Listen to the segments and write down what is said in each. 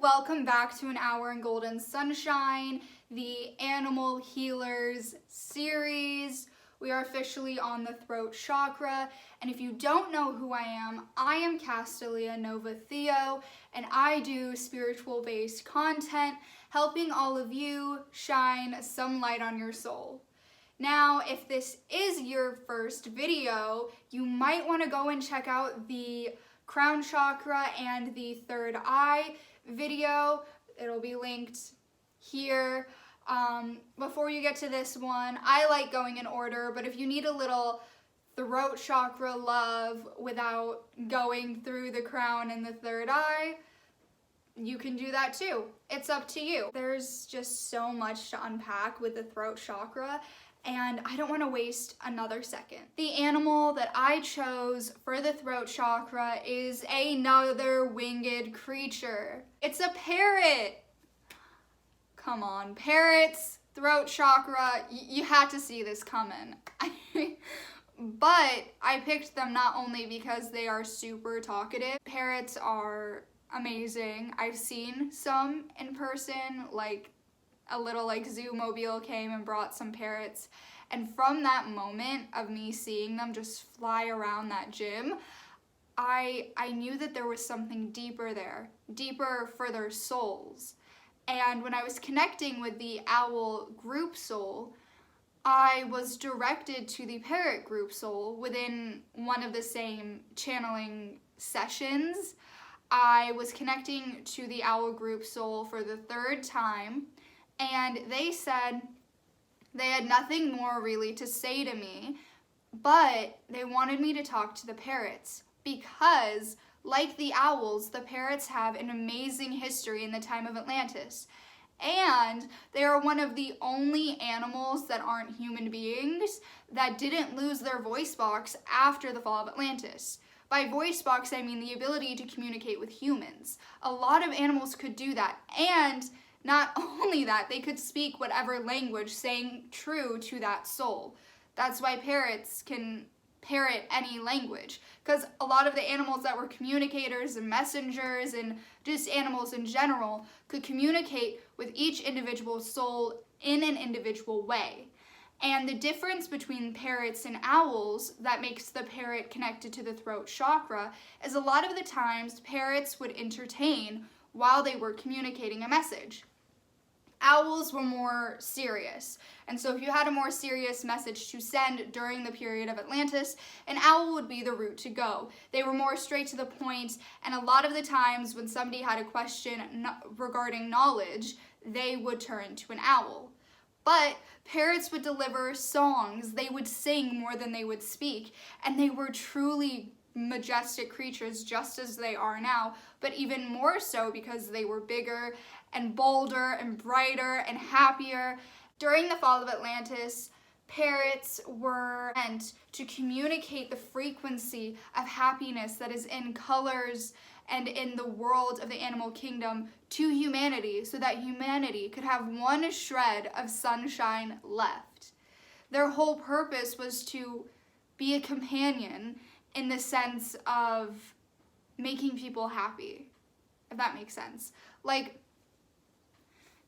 Welcome back to An Hour in Golden Sunshine, the Animal Healers series. We are officially on the Throat Chakra, and if you don't know who I am Kastalia Nova Theo, and I do spiritual-based content, helping all of you shine some light on your soul. Now, if this is your first video, you might want to go and check out the crown chakra and the third eye video. It'll be linked here. Before you get to this one, I like going in order, but if you need a little throat chakra love without going through the crown and the third eye, you can do that too. It's up to you. There's just so much to unpack with the throat chakra, and I don't want to waste another second. The animal that I chose for the throat chakra is another winged creature. It's a parrot. Come on, parrots, throat chakra, you had to see this coming. But I picked them not only because they are super talkative. Parrots are amazing. I've seen some in person, like a little zoo mobile came and brought some parrots, and from that moment of me seeing them just fly around that gym, I knew that there was something deeper there, deeper for their souls. And when I was connecting with the owl group soul, I was directed to the parrot group soul within one of the same channeling sessions. I was connecting to the owl group soul for the third time, and they said they had nothing more really to say to me, but they wanted me to talk to the parrots because, like the owls, the parrots have an amazing history in the time of Atlantis. And they are one of the only animals that aren't human beings that didn't lose their voice box after the fall of Atlantis. By voice box, I mean the ability to communicate with humans. A lot of animals could do that, and not only that, they could speak whatever language, staying true to that soul. That's why parrots can parrot any language, because a lot of the animals that were communicators and messengers and just animals in general could communicate with each individual soul in an individual way. And the difference between parrots and owls that makes the parrot connected to the throat chakra is a lot of the times parrots would entertain while they were communicating a message. Owls were more serious, and so if you had a more serious message to send during the period of Atlantis, an owl would be the route to go. They were more straight to the point, and a lot of the times when somebody had a question regarding knowledge, they would turn to an owl. But parrots would deliver songs, they would sing more than they would speak, and they were truly majestic creatures just as they are now, but even more so because they were bigger and bolder and brighter and happier. During the fall of Atlantis, parrots were meant to communicate the frequency of happiness that is in colors and in the world of the animal kingdom to humanity, so that humanity could have one shred of sunshine left. Their whole purpose was to be a companion in the sense of making people happy, if that makes sense.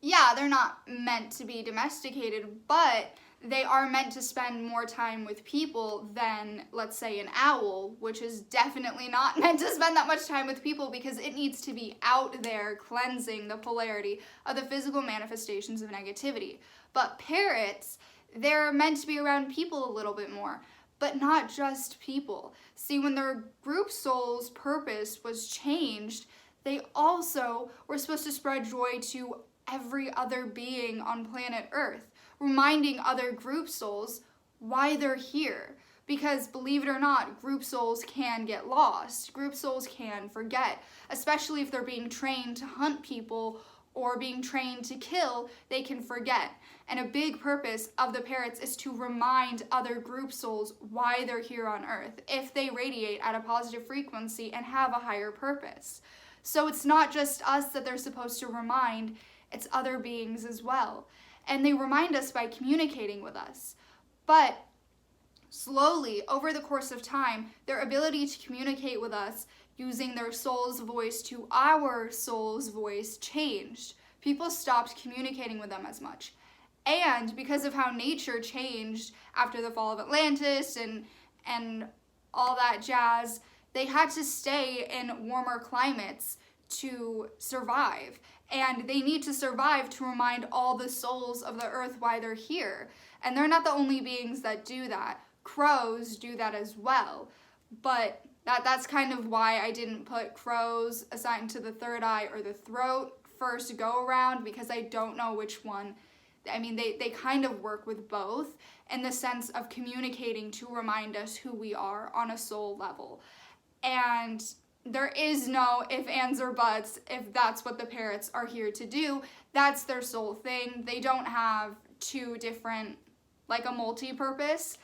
Yeah, they're not meant to be domesticated, but they are meant to spend more time with people than, let's say, an owl, which is definitely not meant to spend that much time with people because it needs to be out there cleansing the polarity of the physical manifestations of negativity. But parrots, they're meant to be around people a little bit more, but not just people. See, when their group soul's purpose was changed, they also were supposed to spread joy to every other being on planet Earth, reminding other group souls why they're here. Because believe it or not, group souls can get lost. Group souls can forget, especially if they're being trained to hunt people or being trained to kill, they can forget. And a big purpose of the parrots is to remind other group souls why they're here on Earth, if they radiate at a positive frequency and have a higher purpose. So it's not just us that they're supposed to remind, it's other beings as well. And they remind us by communicating with us. But slowly, over the course of time, their ability to communicate with us using their soul's voice to our soul's voice changed. People stopped communicating with them as much. And because of how nature changed after the fall of Atlantis and all that jazz, they had to stay in warmer climates to survive. And they need to survive to remind all the souls of the earth why they're here. And they're not the only beings that do that. Crows do that as well. But that's kind of why I didn't put crows assigned to the third eye or the throat first go around, because I don't know which one. I mean, they kind of work with both in the sense of communicating to remind us who we are on a soul level. And there is no ifs, ands, or buts if that's what the parrots are here to do. That's their soul thing. They don't have two different, like a multi-purpose.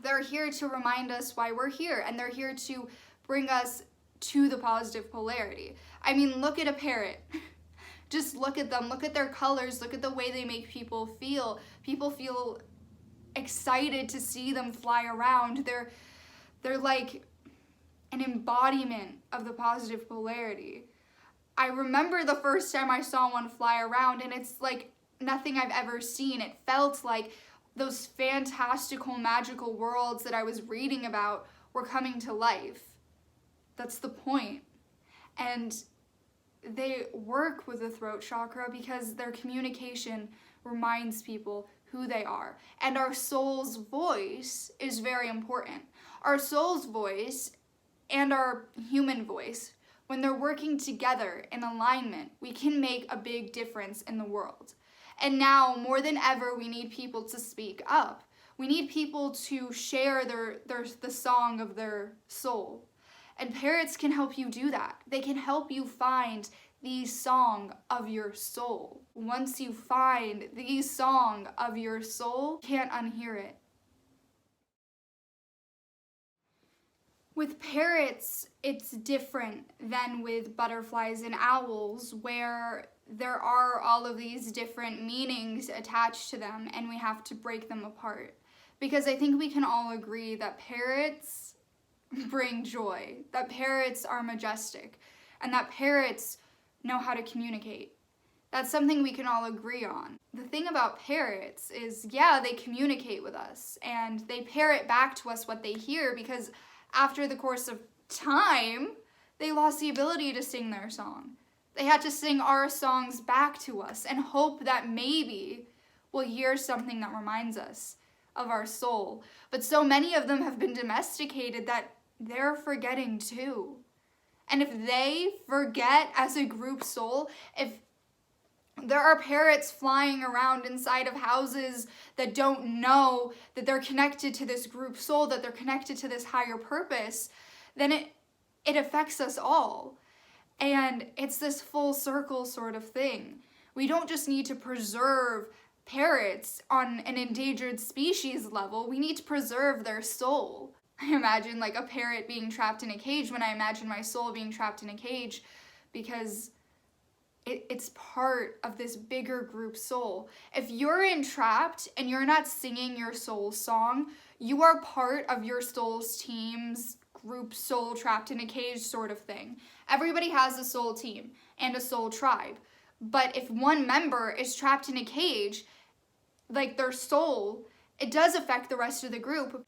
They're here to remind us why we're here, and they're here to bring us to the positive polarity. I mean, look at a parrot. Just look at them, look at their colors, look at the way they make people feel. People feel excited to see them fly around. They're like an embodiment of the positive polarity. I remember the first time I saw one fly around, and it's like nothing I've ever seen. It felt like those fantastical, magical worlds that I was reading about were coming to life. That's the point. And they work with the throat chakra because their communication reminds people who they are. And our soul's voice is very important. Our soul's voice and our human voice, when they're working together in alignment, we can make a big difference in the world. And now, more than ever, we need people to speak up. We need people to share the song of their soul. And parrots can help you do that. They can help you find the song of your soul. Once you find the song of your soul, you can't unhear it. With parrots, it's different than with butterflies and owls, where there are all of these different meanings attached to them, and we have to break them apart. Because I think we can all agree that parrots bring joy, that parrots are majestic, and that parrots know how to communicate. That's something we can all agree on. The thing about parrots is, yeah, they communicate with us, and they parrot back to us what they hear, because after the course of time, they lost the ability to sing their song. They had to sing our songs back to us and hope that maybe we'll hear something that reminds us of our soul. But so many of them have been domesticated that they're forgetting too. And if they forget as a group soul, if there are parrots flying around inside of houses that don't know that they're connected to this group soul, that they're connected to this higher purpose, then it affects us all. And it's this full circle sort of thing. We don't just need to preserve parrots on an endangered species level. We need to preserve their soul. I imagine like a parrot being trapped in a cage when I imagine my soul being trapped in a cage, because it's part of this bigger group soul. If you're entrapped and you're not singing your soul song, you are part of your soul's team's group soul trapped in a cage sort of thing. Everybody has a soul team and a soul tribe. But if one member is trapped in a cage, like their soul, it does affect the rest of the group.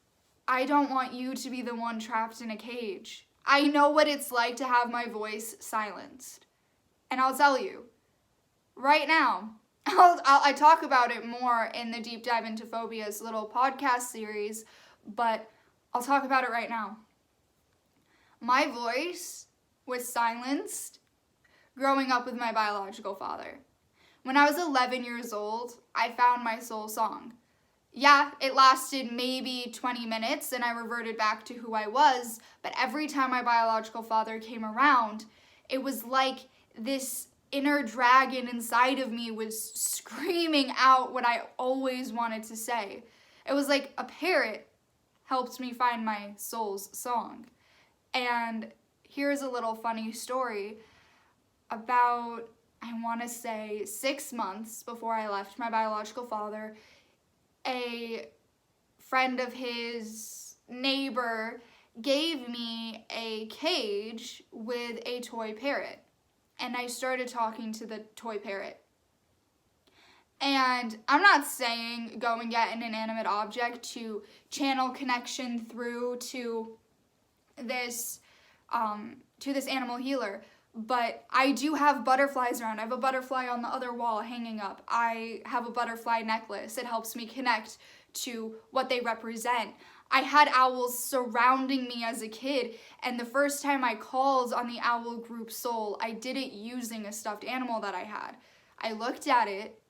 I don't want you to be the one trapped in a cage. I know what it's like to have my voice silenced. And I'll tell you, right now, I talk about it more in the Deep Dive into Phobias little podcast series, but I'll talk about it right now. My voice was silenced growing up with my biological father. When I was 11 years old, I found my soul song. Yeah, it lasted maybe 20 minutes and I reverted back to who I was, but every time my biological father came around, it was like this inner dragon inside of me was screaming out what I always wanted to say. It was like a parrot helped me find my soul's song. And here's a little funny story. About, I want to say, 6 months before I left my biological father, a friend of his, neighbor, gave me a cage with a toy parrot. And I started talking to the toy parrot. And I'm not saying go and get an inanimate object to channel connection through to this animal healer, but I do have butterflies around. I have a butterfly on the other wall hanging up. I have a butterfly necklace. It helps me connect to what they represent. I had owls surrounding me as a kid, and the first time I called on the owl group soul, I did it using a stuffed animal that I had. I looked at it,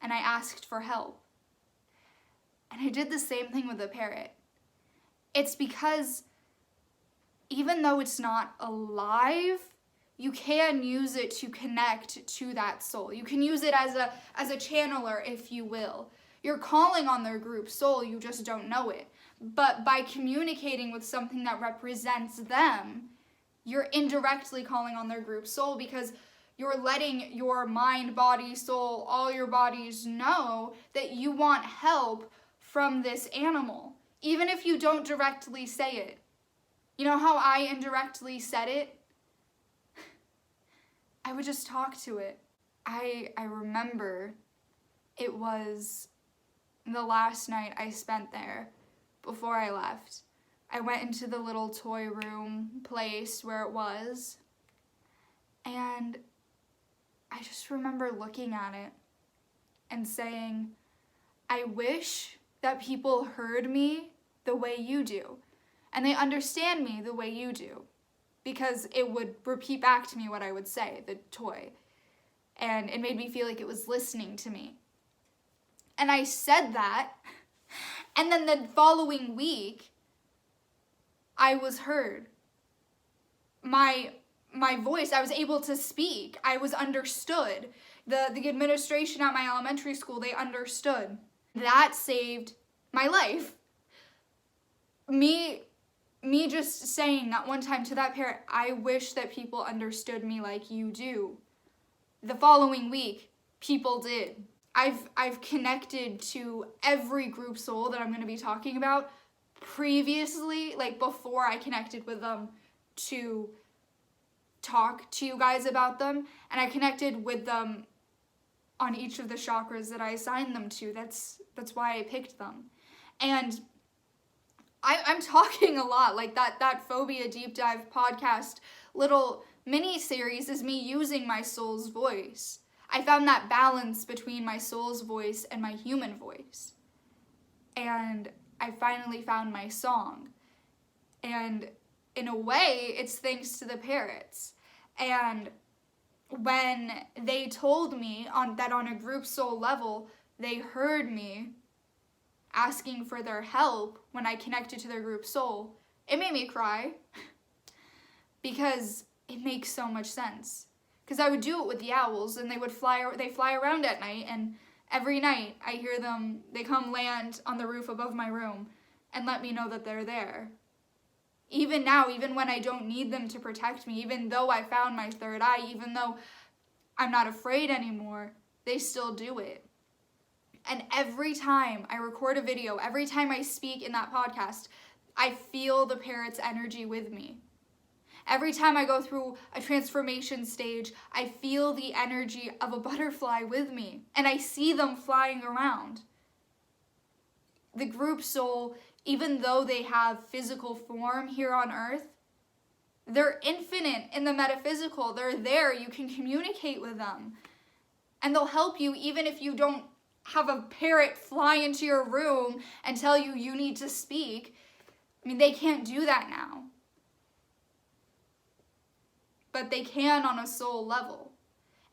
and I asked for help. And I did the same thing with the parrot. It's because even though it's not alive, you can use it to connect to that soul. You can use it as a channeler, if you will. You're calling on their group soul, you just don't know it. But by communicating with something that represents them, you're indirectly calling on their group soul, because you're letting your mind, body, soul, all your bodies know that you want help from this animal, even if you don't directly say it. You know how I indirectly said it? I would just talk to it. I remember it was the last night I spent there before I left. I went into the little toy room place where it was, and I just remember looking at it and saying, I wish that people heard me the way you do, and they understand me the way you do, because it would repeat back to me what I would say, the toy, and it made me feel like it was listening to me. And I said that, and then the following week, I was heard. My voice, I was able to speak. I was understood. The administration at my elementary school, they understood. That saved my life. Me just saying that one time to that parent, I wish that people understood me like you do. The following week, people did. I've connected to every group soul that I'm going to be talking about previously, like before I connected with them to talk to you guys about them, and I connected with them on each of the chakras that I assigned them to. That's why I picked them. And I'm talking a lot, like that Phobia Deep Dive podcast little mini series is me using my soul's voice. I found that balance between my soul's voice and my human voice. And I finally found my song. And in a way, it's thanks to the parrots. And when they told me that on a group soul level, they heard me asking for their help when I connected to their group soul, it made me cry because it makes so much sense. Because I would do it with the owls, and they fly around at night, and every night I hear them, they come land on the roof above my room and let me know that they're there. Even now, even when I don't need them to protect me, even though I found my third eye, even though I'm not afraid anymore, they still do it. And every time I record a video, every time I speak in that podcast, I feel the parrot's energy with me. Every time I go through a transformation stage, I feel the energy of a butterfly with me, and I see them flying around. The group soul, even though they have physical form here on earth, they're infinite in the metaphysical. They're there. You can communicate with them. And they'll help you even if you don't have a parrot fly into your room and tell you you need to speak. I mean, they can't do that now. But they can on a soul level.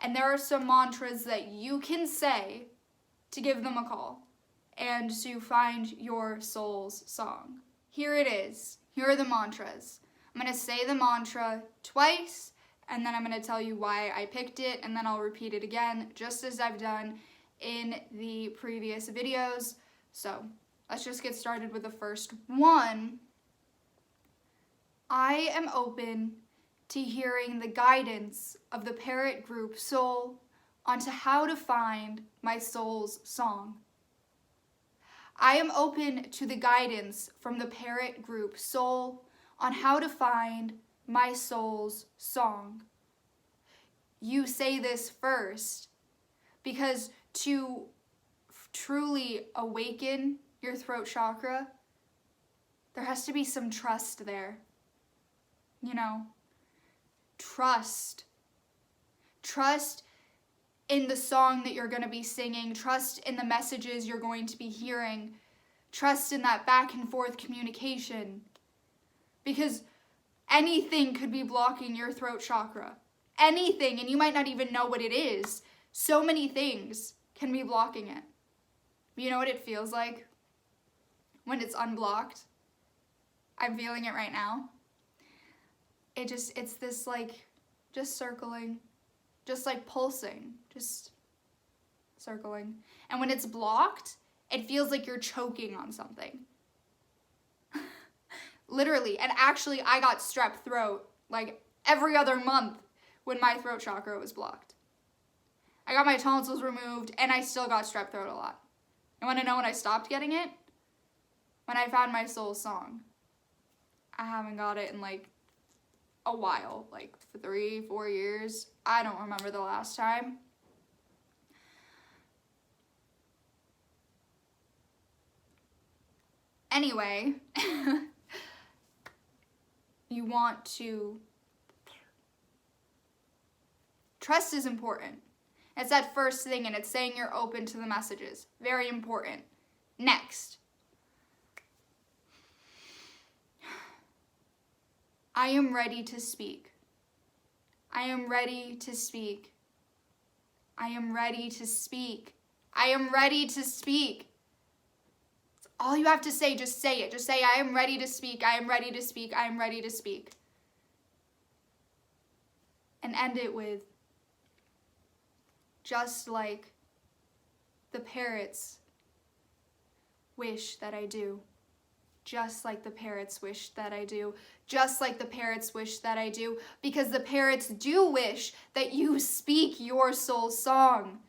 And there are some mantras that you can say to give them a call and to find your soul's song. Here it is. Here are the mantras. I'm going to say the mantra twice, and then I'm going to tell you why I picked it, and then I'll repeat it again, just as I've done in the previous videos. So let's just get started with the first one. I am open to hearing the guidance of the parrot group soul onto how to find my soul's song. I am open to the guidance from the parrot group soul on how to find my soul's song. You say this first, because to truly awaken your throat chakra, there has to be some trust there. You know, trust. Trust in the song that you're going to be singing. Trust in the messages you're going to be hearing. Trust in that back and forth communication. Because anything could be blocking your throat chakra. Anything, and you might not even know what it is. So many things can be blocking it. You know what it feels like when it's unblocked? I'm feeling it right now. It's this like, just circling, just like pulsing, just circling. And when it's blocked, it feels like you're choking on something. Literally. And actually, I got strep throat like every other month when my throat chakra was blocked. I got my tonsils removed and I still got strep throat a lot. You want to know when I stopped getting it? When I found my soul song. I haven't got it in like a while, like 3-4 years. I don't remember the last time. Anyway, you want to... Trust is important. It's that first thing, and it's saying you're open to the messages. Very important. Next. I am ready to speak. I am ready to speak. I am ready to speak. I am ready to speak. It's all you have to say. Just say it. Just say, I am ready to speak. I am ready to speak. I am ready to speak. And end it with, just like the parrots wish that I do. Just like the parrots wish that I do. Just like the parrots wish that I do. Because the parrots do wish that you speak your soul song.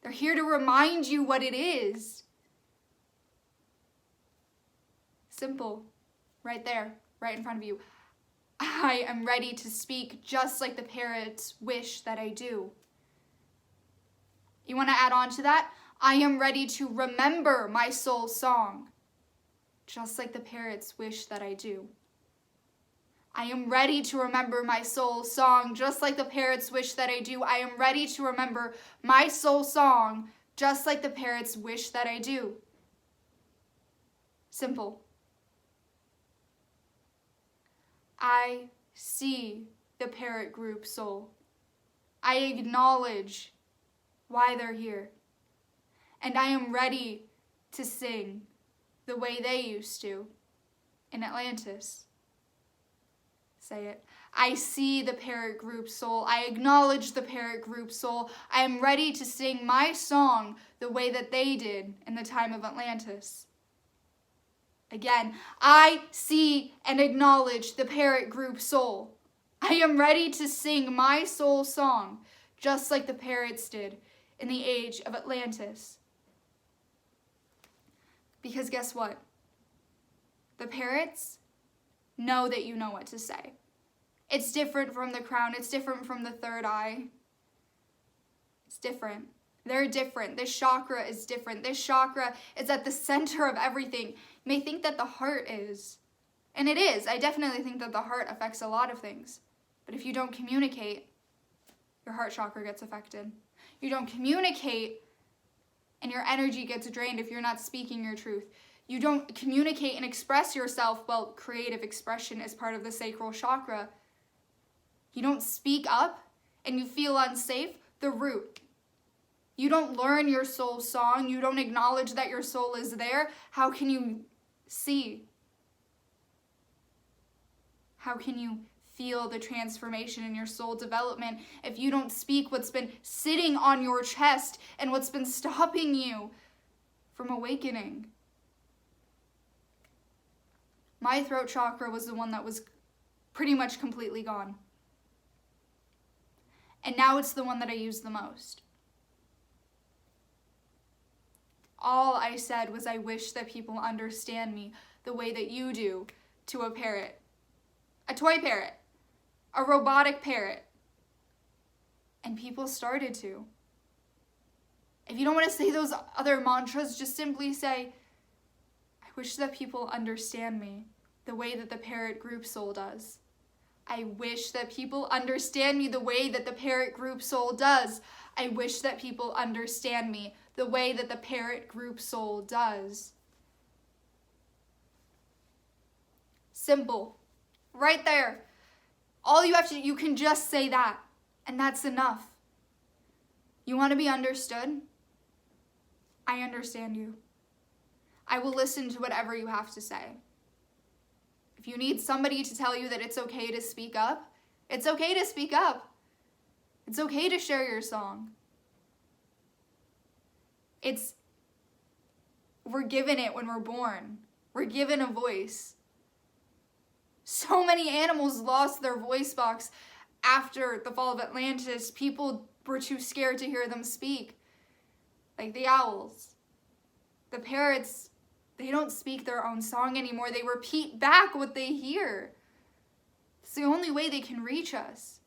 They're here to remind you what it is. Simple. Right there. Right in front of you. I am ready to speak just like the parrots wish that I do. You want to add on to that? I am ready to remember my soul song. Just like the parrots wish that I do. I am ready to remember my soul song, just like the parrots wish that I do. I am ready to remember my soul song, just like the parrots wish that I do. Simple. I see the parrot group soul. I acknowledge why they're here. And I am ready to sing the way they used to in Atlantis. Say it. I see the parrot group soul. I acknowledge the parrot group soul. I am ready to sing my song the way that they did in the time of Atlantis. Again, I see and acknowledge the parrot group soul. I am ready to sing my soul song just like the parrots did in the age of Atlantis. Because guess what? The parrots know that you know what to say. It's different from the crown. It's different from the third eye. It's different. They're different. This chakra is different. This chakra is at the center of everything. You may think that the heart is. And it is. I definitely think that the heart affects a lot of things. But if you don't communicate, your heart chakra gets affected. You don't communicate, and your energy gets drained if you're not speaking your truth. You don't communicate and express yourself. Well, creative expression is part of the sacral chakra. You don't speak up and you feel unsafe, the root. You don't learn your soul song. You don't acknowledge that your soul is there. How can you see? How can you feel the transformation in your soul development if you don't speak what's been sitting on your chest and what's been stopping you from awakening? My throat chakra was the one that was pretty much completely gone. And now it's the one that I use the most. All I said was I wish that people understand me the way that you do, to a parrot, a toy parrot, a robotic parrot. And people started to. If you don't want to say those other mantras, just simply say, I wish that people understand me the way that the parrot group soul does. I wish that people understand me the way that the parrot group soul does. I wish that people understand me the way that the parrot group soul does. Simple. Right there. All you have to do, you can just say that, and that's enough. You want to be understood? I understand you. I will listen to whatever you have to say. If you need somebody to tell you that it's okay to speak up, it's okay to speak up. It's okay to share your song. We're given it when we're born. We're given a voice. So many animals lost their voice box after the fall of Atlantis. People were too scared to hear them speak. Like the owls. The parrots, they don't speak their own song anymore. They repeat back what they hear. It's the only way they can reach us.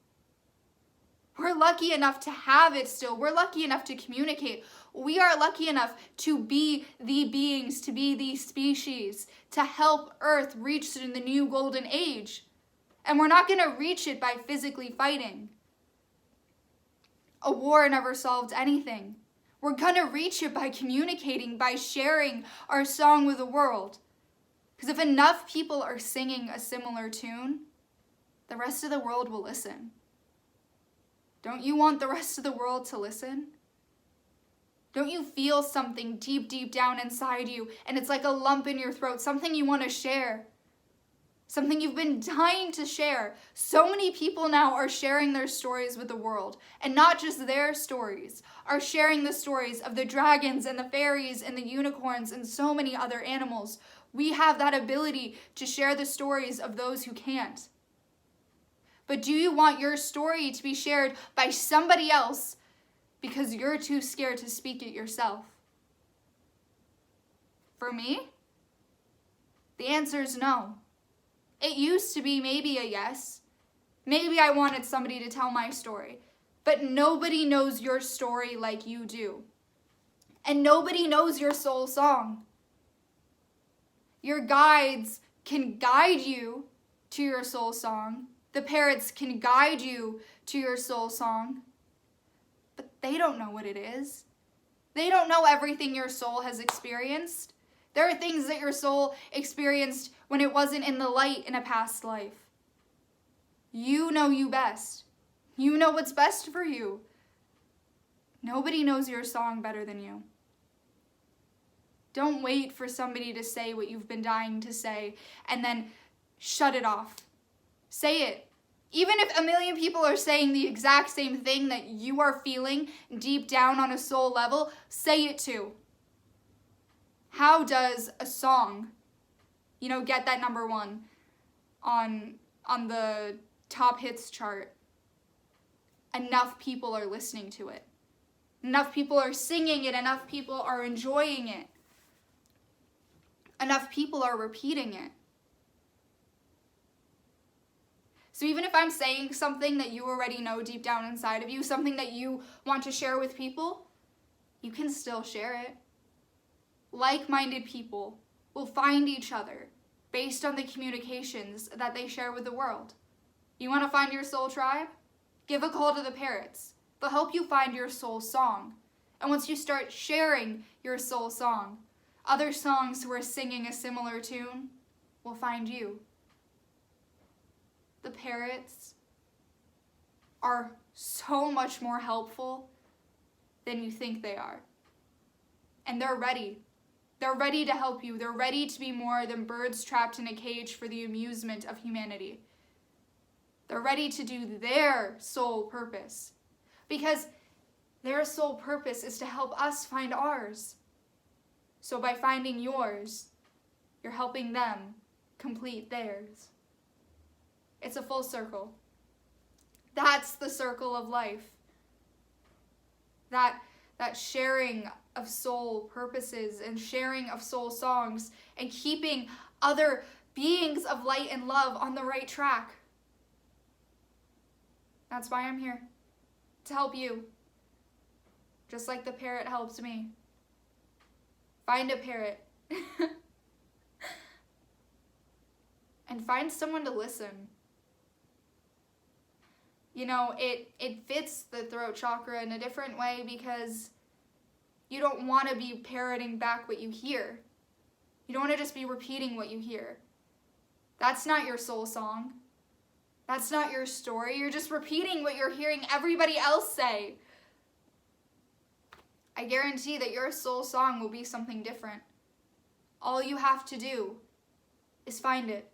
We're lucky enough to have it still. We're lucky enough to communicate. We are lucky enough to be the beings, to be the species, to help Earth reach the new golden age. And we're not going to reach it by physically fighting. A war never solved anything. We're going to reach it by communicating, by sharing our song with the world. Because if enough people are singing a similar tune, the rest of the world will listen. Don't you want the rest of the world to listen? Don't you feel something deep, deep down inside you, and it's like a lump in your throat, something you want to share? Something you've been dying to share. So many people now are sharing their stories with the world. And not just their stories, are sharing the stories of the dragons and the fairies and the unicorns and so many other animals. We have that ability to share the stories of those who can't. But do you want your story to be shared by somebody else because you're too scared to speak it yourself? For me, the answer is no. It used to be maybe a yes. Maybe I wanted somebody to tell my story. But nobody knows your story like you do. And nobody knows your soul song. Your guides can guide you to your soul song. The parrots can guide you to your soul song. But they don't know what it is. They don't know everything your soul has experienced. There are things that your soul experienced when it wasn't in the light in a past life. You know you best. You know what's best for you. Nobody knows your song better than you. Don't wait for somebody to say what you've been dying to say and then shut it off. Say it. Even if a million people are saying the exact same thing that you are feeling deep down on a soul level, say it too. How does a song, get that number one on the top hits chart? Enough people are listening to it. Enough people are singing it. Enough people are enjoying it. Enough people are repeating it. So even if I'm saying something that you already know deep down inside of you, something that you want to share with people, you can still share it. Like-minded people will find each other based on the communications that they share with the world. You want to find your soul tribe? Give a call to the parrots. They'll help you find your soul song. And once you start sharing your soul song, other songs who are singing a similar tune will find you. The parrots are so much more helpful than you think they are. And they're ready. They're ready to help you. They're ready to be more than birds trapped in a cage for the amusement of humanity. They're ready to do their soul purpose. Because their soul purpose is to help us find ours. So by finding yours, you're helping them complete theirs. It's a full circle. That's the circle of life. That sharing of soul purposes and sharing of soul songs and keeping other beings of light and love on the right track. That's why I'm here, to help you. Just like the parrot helped me. Find a parrot. And find someone to listen. You know, it fits the throat chakra in a different way because you don't want to be parroting back what you hear. You don't want to just be repeating what you hear. That's not your soul song. That's not your story. You're just repeating what you're hearing everybody else say. I guarantee that your soul song will be something different. All you have to do is find it.